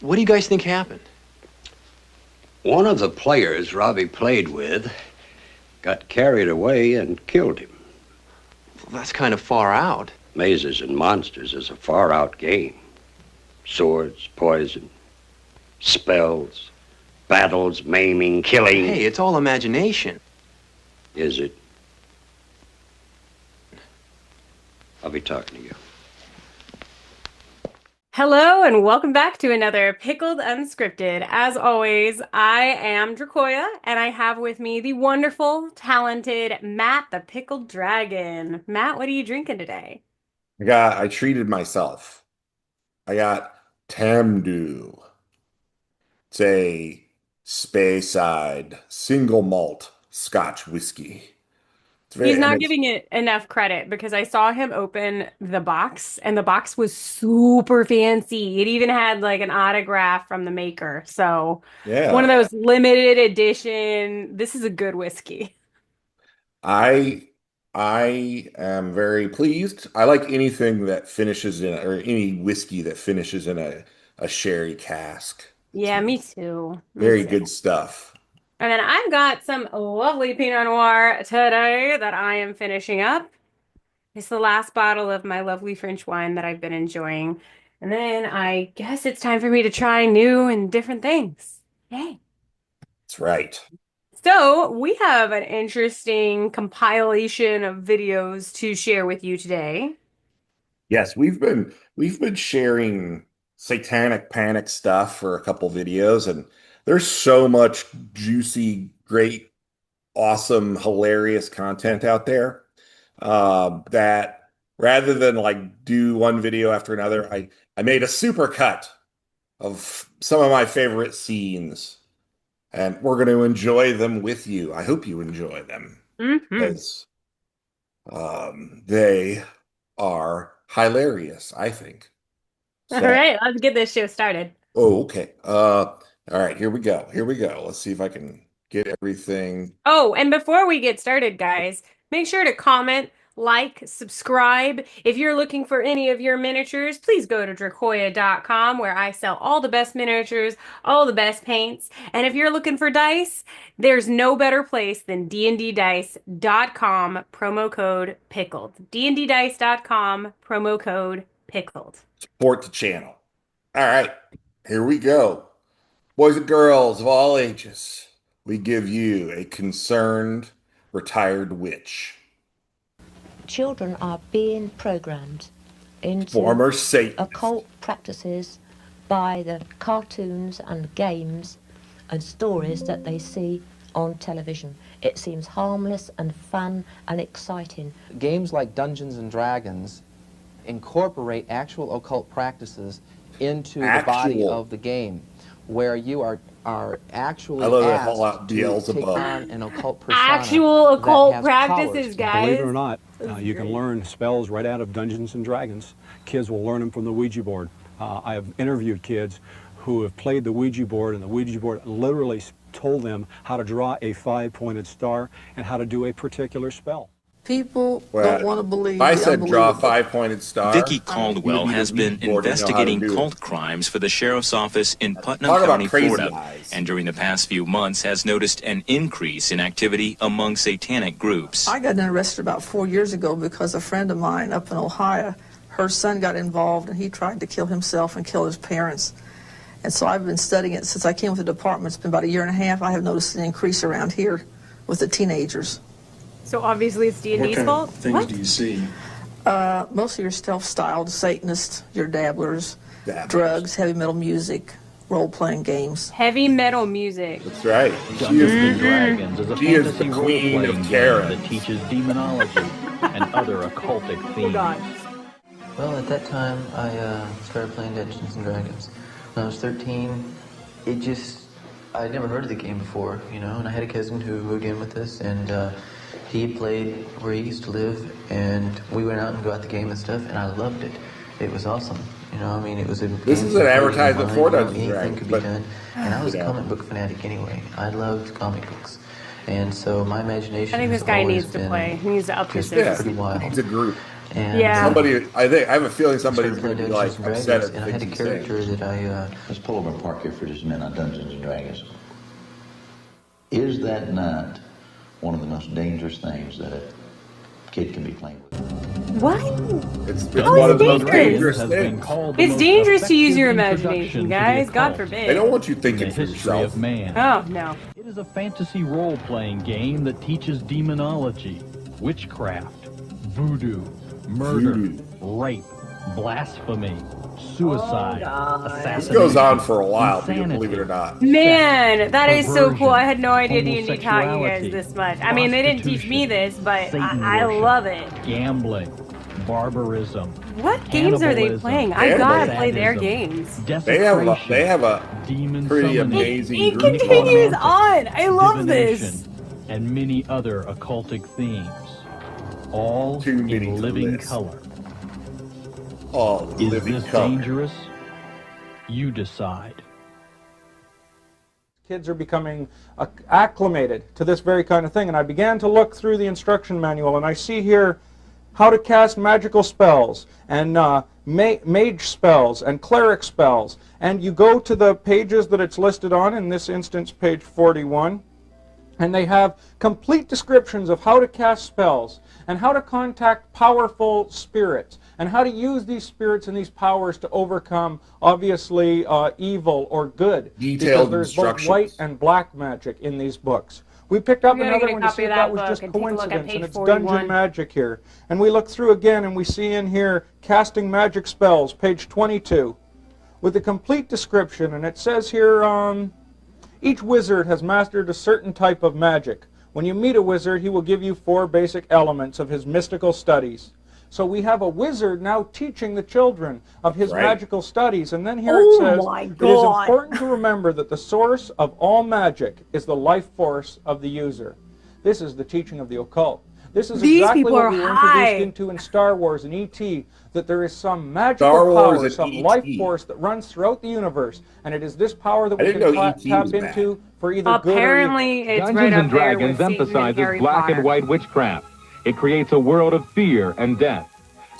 What do you guys think happened? One of the players Robbie played with got carried away and killed him. Well, that's kind of far out. Mazes and Monsters is a far-out game. Swords, poison, spells, battles, maiming, killing. Hey, it's all imagination. Is it? I'll be talking to you. Hello and welcome back to another Pickled Unscripted. As always, I am Dracoya and I have with me the wonderful, talented Matt the Pickled Dragon. Matt, what are you drinking today? I treated myself. I got Tamdu. It's a Speyside single malt Scotch whiskey. He's not giving it enough credit because I saw him open the box and the box was super fancy. It even had like an autograph from the maker. So Yeah, one of those limited edition. This is a good whiskey. I I am very pleased. I like anything that finishes in, or any whiskey that finishes in a sherry cask. Yeah, me too. Me Very too. good stuff. And then I've got some lovely Pinot Noir today that I am finishing up. It's the last bottle of my lovely French wine that I've been enjoying. And then I guess it's time for me to try new and different things. Yay. That's right. So we have an interesting compilation of videos to share with you today. Yes, we've been sharing Satanic Panic stuff for a couple videos, and there's so much juicy, great, awesome, hilarious content out there that rather than like do one video after another, I made a super cut of some of my favorite scenes, and we're going to enjoy them with you. I hope you enjoy them Mm-hmm. as they are hilarious, I think. All So, right, let's get this show started. oh, okay. All right, here we go. Here we go. Let's see if I can get everything. Oh, and before we get started, guys, make sure to comment, like, subscribe. If you're looking for any of your miniatures, please go to dracoya.com where I sell all the best miniatures, all the best paints. And if you're looking for dice, there's no better place than dnddice.com, promo code pickled. dnddice.com, promo code pickled. Support the channel. All right, here we go. Boys and girls of all ages, we give you a concerned, retired witch. Children are being programmed into Former Satan. occult practices by the cartoons and games and stories that they see on television. It seems harmless and fun and exciting. Games like Dungeons and Dragons incorporate actual occult practices into the body of the game, where you are actually I love that asked whole lot to Beelzebub. take on an occult persona Actual that occult has practices, powers. guys. Believe it or not, That's you can great. learn spells right out of Dungeons and Dragons. Kids will learn them from the Ouija board. I have interviewed kids who have played the Ouija board, and the Ouija board literally told them how to draw a 5-pointed star and how to do a particular spell. People Well, don't want to believe if I the said draw a unbelievable. 5-pointed star. Vicky Caldwell has been investigating cult crimes for the sheriff's office in Putnam Talk about County, crazy Florida, eyes. and during the past few months has noticed an increase in activity among satanic groups. I got arrested about 4 years ago because a friend of mine up in Ohio, her son got involved and he tried to kill himself and kill his parents. And so I've been studying it since I came with the department. It's been about a year and a half. I have noticed an increase around here with the teenagers. So obviously it's D&D's fault? Things do you see? Mostly your stealth-styled Satanists, your dabblers, drugs, heavy metal music, role-playing games. Heavy metal music. That's right. Dungeons and Dragons is a She is fantasy the queen role-playing of game terror. that teaches demonology and other occultic themes. Oh God. Well, at that time, I started playing Dungeons and Dragons. When I was 13, I'd never heard of the game before, you know, and I had a cousin who moved in with us, and he played where he used to live, and we went out and got the game and stuff, and I loved it. It was awesome. You know, I mean, it was a This game is that an played in advertisement mind, for you know, Dungeons and anything Dragons, could be but- done. And I was a Yeah. comic book fanatic anyway. I loved comic books. And so my imagination I think has this guy always needs to been play. He needs to up his just Yeah, pretty wild. it's a group. And Yeah. Somebody, I have a feeling somebody's started going to playing be like Dungeons and upset Dragons, at and I had a things he's saying. character that I Let's pull over and park here for just a minute on Dungeons and Dragons. Is that not one of the most dangerous things that a kid can be playing with? What? It's How one is of the most it dangerous Has been things. called the It's most dangerous to use your effective imagination, introduction to the guys. God occult forbid. They don't want you in the thinking for history yourself. of man. Oh, no. It is a fantasy role-playing game that teaches demonology, witchcraft, voodoo, murder, rape, blasphemy, suicide, assassination. This goes on for a while, insanity, believe it or not. Man, that is so cool. I had no idea perversion, D&D taught you guys homosexuality, this much. I mean, they didn't teach me this, but Satan I worship, love it. gambling, barbarism. What games are they cannibalism, playing? I gotta play their sadism, games. They have a demon pretty summoning, amazing It group continues on. on. I love this. divination, and many other occultic themes, all Too many to in living list. color. Oh, Is living this color. dangerous? You decide. Kids are becoming acclimated to this very kind of thing, and I began to look through the instruction manual, and I see here how to cast magical spells and mage spells and cleric spells, and you go to the pages that it's listed on, in this instance page 41, and they have complete descriptions of how to cast spells and how to contact powerful spirits and how to use these spirits and these powers to overcome, obviously, evil or good. Detailed because there's instructions. both white and black magic in these books. We picked up We gotta another get a one to copy see of if that that was book just and take a look at coincidence, page and it's 41. dungeon magic here. And we look through again and we see in here casting magic spells, page 22, with a complete description, and it says here, each wizard has mastered a certain type of magic. When you meet a wizard, he will give you 4 basic elements of his mystical studies. So we have a wizard now teaching the children of his magical studies. And then here it says, it is important to remember that the source of all magic is the life force of the user. This is the teaching of the occult. This is These exactly people what are we were high. introduced into in Star Wars and E.T., that there is some magical Star Wars power, and some E.T. life force that runs throughout the universe. And it is this power that I we didn't can know E.T. tap was bad. into for either good or evil. Apparently, it's Dungeons right and up there Dragons with Satan and emphasizes Harry black Potter. and white witchcraft. It creates a world of fear and death.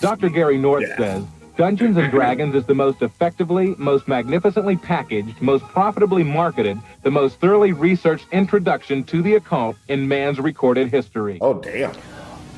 Dr. Gary North says, Dungeons and Dragons is the most effectively, most magnificently packaged, most profitably marketed, the most thoroughly researched introduction to the occult in man's recorded history. Oh, damn.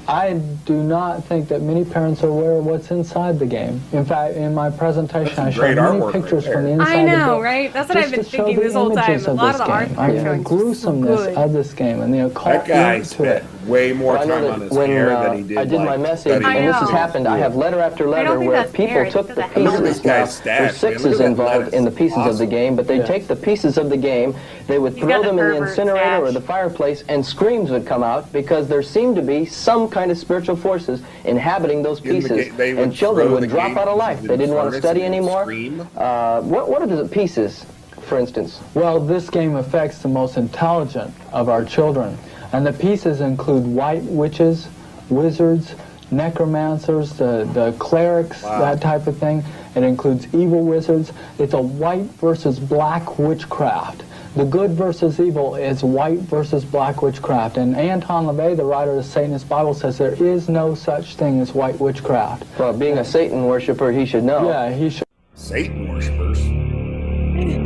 I do not think that many parents are aware of what's inside the game. In fact, in my presentation, I showed many pictures from the inside I of the know, book. right? That's what I've been just to show thinking the this whole time. images A of lot of this the art game. they're The showing gruesomeness good. of this game and the That occult guy link to it. spent way more Well, I know time that on his when hair than he did. I did my like, message, studying and this has the happened. I school. have letter after don't letter think where that's fair. people He took says the that Look at this pieces. guy's Now, there's stats, man. 6s Look at that involved lettuce. in the pieces of the Awesome. game, but they'd take the pieces of the game, they would He's throw got the them in the pervert incinerator or stash. the fireplace, and screams would come out because there seemed to be some kind of spiritual forces inhabiting those In the pieces, ga- they would and children throw would the drop game out of pieces life. in They didn't want to furnace study and anymore. scream. What are the pieces, for instance? Well, this game affects the most intelligent of our children. And the pieces include white witches, wizards, necromancers, the clerics, that type of thing. It includes evil wizards. It's a white versus black witchcraft. The good versus evil is white versus black witchcraft. And Anton LaVey, the writer of the Satanist Bible, says there is no such thing as white witchcraft. Well, being a Satan worshiper, he should know. Yeah, he should. Satan worshippers.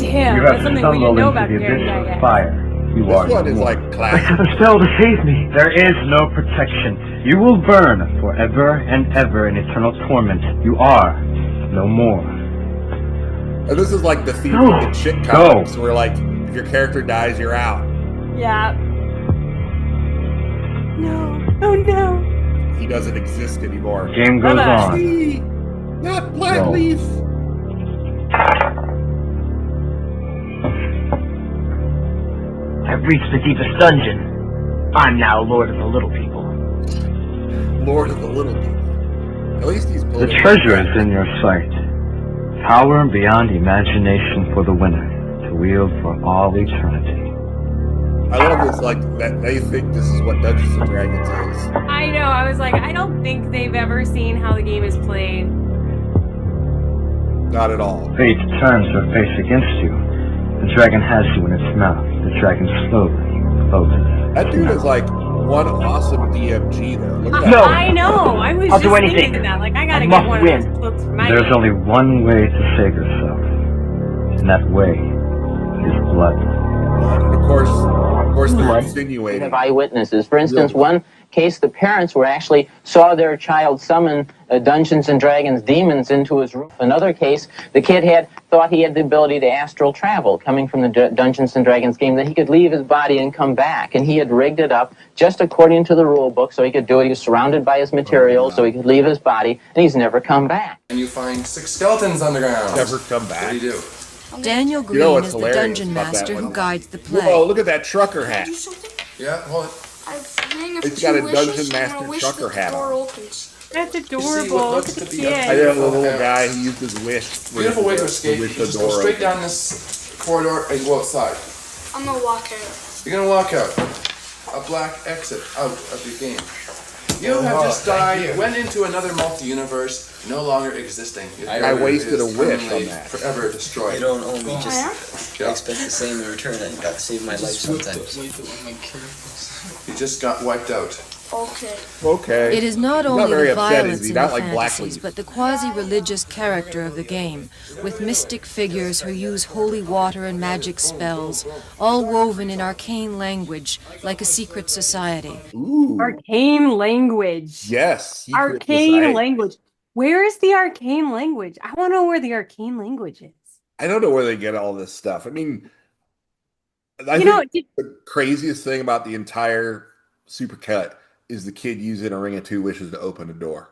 Damn, that's something we didn't know about Gary Gygax. Fire. You This are one is more. like classic. The spell deceives me. There is no protection. You will burn forever and ever in eternal torment. You are no more. And this is like the theme No. of the chick Go. comics, where like if your character dies, you're out. Yeah. No. Oh no. He doesn't exist anymore. Game goes on. See? Not Blackleaf. I've reached the deepest dungeon. I'm now Lord of the Little People. Lord of the Little People. At least he's The building. treasure is in your sight. Power beyond imagination for the winner, to wield for all eternity. I love this, like that they think this is what Dungeons and Dragons is. I know. I was like, I don't think they've ever seen how the game is played. Not at all. Fate turns her face against you. The dragon has you in its mouth. The dragon slowly closes. That dude is like one awesome DMG though. Look at that. No. I know. I was I'll just do anything. thinking that. Like, I gotta I get must one win. of those books for my There's game. only one way to save yourself, and that way is blood. And of course, they're We insinuating. have eyewitnesses. For instance, Real- one case, the parents were actually saw their child summon Dungeons and Dragons demons into his room. Another case, the kid thought he had the ability to astral travel, coming from the Dungeons and Dragons game, that he could leave his body and come back, and he had rigged it up just according to the rule book, so he could do it. He was surrounded by his materials, so he could leave his body, and he's never come back. And you find 6 skeletons underground. Never come back. What do you do? Daniel Green what's is the hilarious dungeon about that master who one? guides the play. Whoa, look at that trucker hat. Yeah, hold it. It's got a dungeon master trucker hat on. That's You adorable. see what Look looks at to the be a kid. I know the little guy who used his wish. Beautiful way to to escape. wish You the just go door straight open. down this corridor and go outside. I'm gonna walk out. You're gonna walk out. A black exit out of the game. You have just died, went into another multi-universe, no longer existing. I wasted a Is wish on permanently, that. Forever destroyed. You don't owe me, just expect the same in return. I got to save my life sometimes. You just got wiped out. Okay. Okay. It is not He's only very the upset, violence is he? in Not the like Black fantasies, Leaf. but the quasi-religious character of the game, with mystic figures who use holy water and magic spells, all woven in arcane language, like a secret society. Ooh. Arcane language. Yes. secret Arcane society. language. Where is the arcane language? I want to know where the arcane language is. I don't know where they get all this stuff. I mean, I You know, think the craziest thing about the entire supercut is the kid using a ring of 2 wishes to open a door.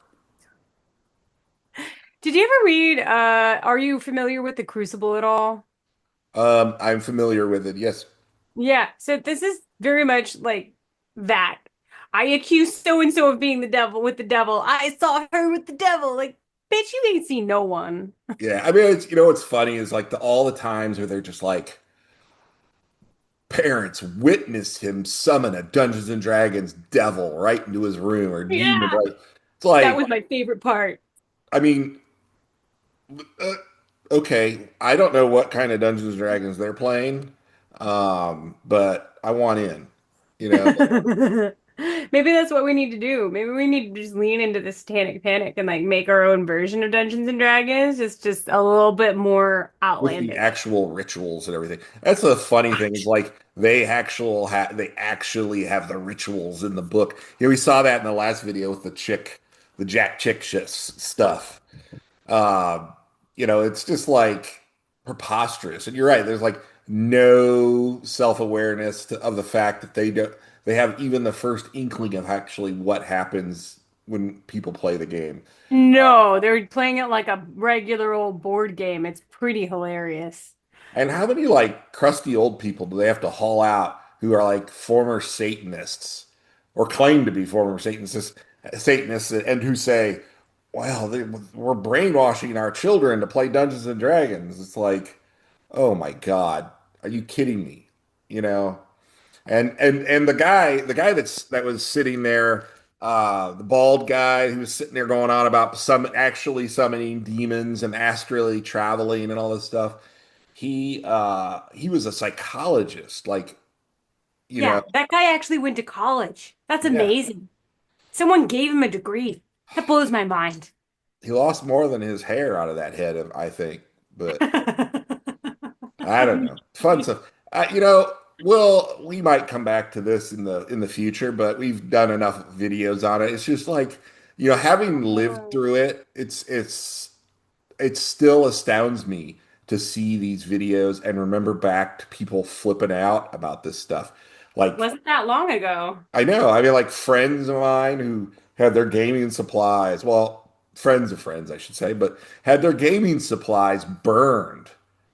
Did you ever read, are you familiar with the Crucible at all? I'm familiar with it. Yes. Yeah, so this is very much like that. I accused so-and-so of being the devil with the devil. I saw her with the devil. Like, bitch, you ain't seen no one. Yeah. I mean, it's, what's funny is like all the times where they're just like, parents witnessed him summon a Dungeons and Dragons devil right into his room or demon. Yeah. Right? It's like, That was my favorite part. I mean, okay, I don't know what kind of Dungeons and Dragons they're playing, but I want in, Maybe that's what we need to do. Maybe we need to just lean into the Satanic Panic and like make our own version of Dungeons and Dragons. It's just a little bit more with outlandish. the actual rituals and everything. That's the funny thing is like they actually have the rituals in the book. We saw that in the last video with the Jack Chick stuff. It's just like preposterous. And you're right. There's like no self-awareness of the fact that they have even the first inkling of actually what happens when people play the game. No, they're playing it like a regular old board game. It's pretty hilarious. And how many like crusty old people do they have to haul out who are like former Satanists or claim to be former Satanists and who say, well, we're brainwashing our children to play Dungeons and Dragons. It's like, oh my God, are you kidding me? And the guy that was sitting there, the bald guy who was sitting there going on about actually summoning demons and astrally traveling and all this stuff. He was a psychologist, like you know. That guy actually went to college. That's amazing. Someone gave him a degree. That blows my mind. He lost more than his hair out of that head, I think. But I don't know. Fun stuff. We might come back to this in the future, but we've done enough videos on it. It's just like, having lived through it, it still astounds me to see these videos and remember back to people flipping out about this stuff. Like, wasn't that long ago. I know. I mean, like friends of mine who had their gaming supplies, well, friends of friends, I should say, but had their gaming supplies burned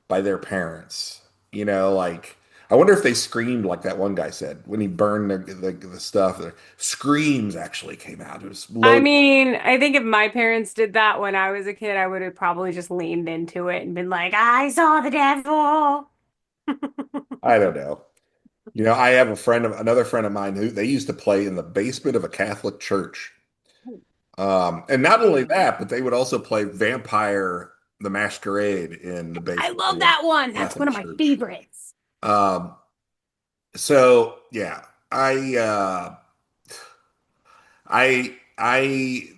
by their parents. Like, I wonder if they screamed like that one guy said when he burned the stuff. Their screams actually came out. It was I mean, I think if my parents did that when I was a kid, I would have probably just leaned into it and been like, I saw the devil. I don't know. I have another friend of mine who they used to play in the basement of a Catholic church. And not only that, but they would also play Vampire the Masquerade in the basement. I love that one. That's one of my favorites. So yeah, I I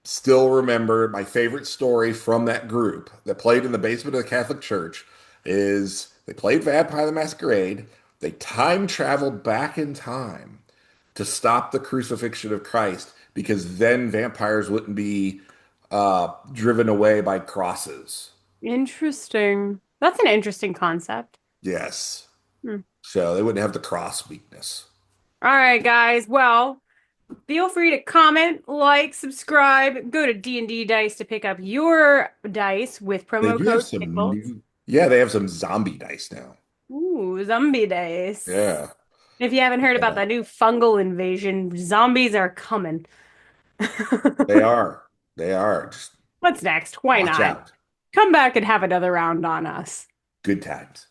still remember my favorite story from that group that played in the basement of the Catholic Church is they played Vampire the Masquerade. They time traveled back in time to stop the crucifixion of Christ because then vampires wouldn't be driven away by crosses. Interesting. That's an interesting concept. Yes. Hmm. So they wouldn't have the cross weakness. All right, guys. Well, feel free to comment, like, subscribe. Go to D&D Dice to pick up your dice with They promo do have code some Pickled. yeah, they have some zombie dice now. Ooh, zombie dice. Yeah. If you haven't heard about the new fungal invasion, zombies are coming. They are. They are. Just What's next? Why watch not? out. Come back and have another round on us. Good times.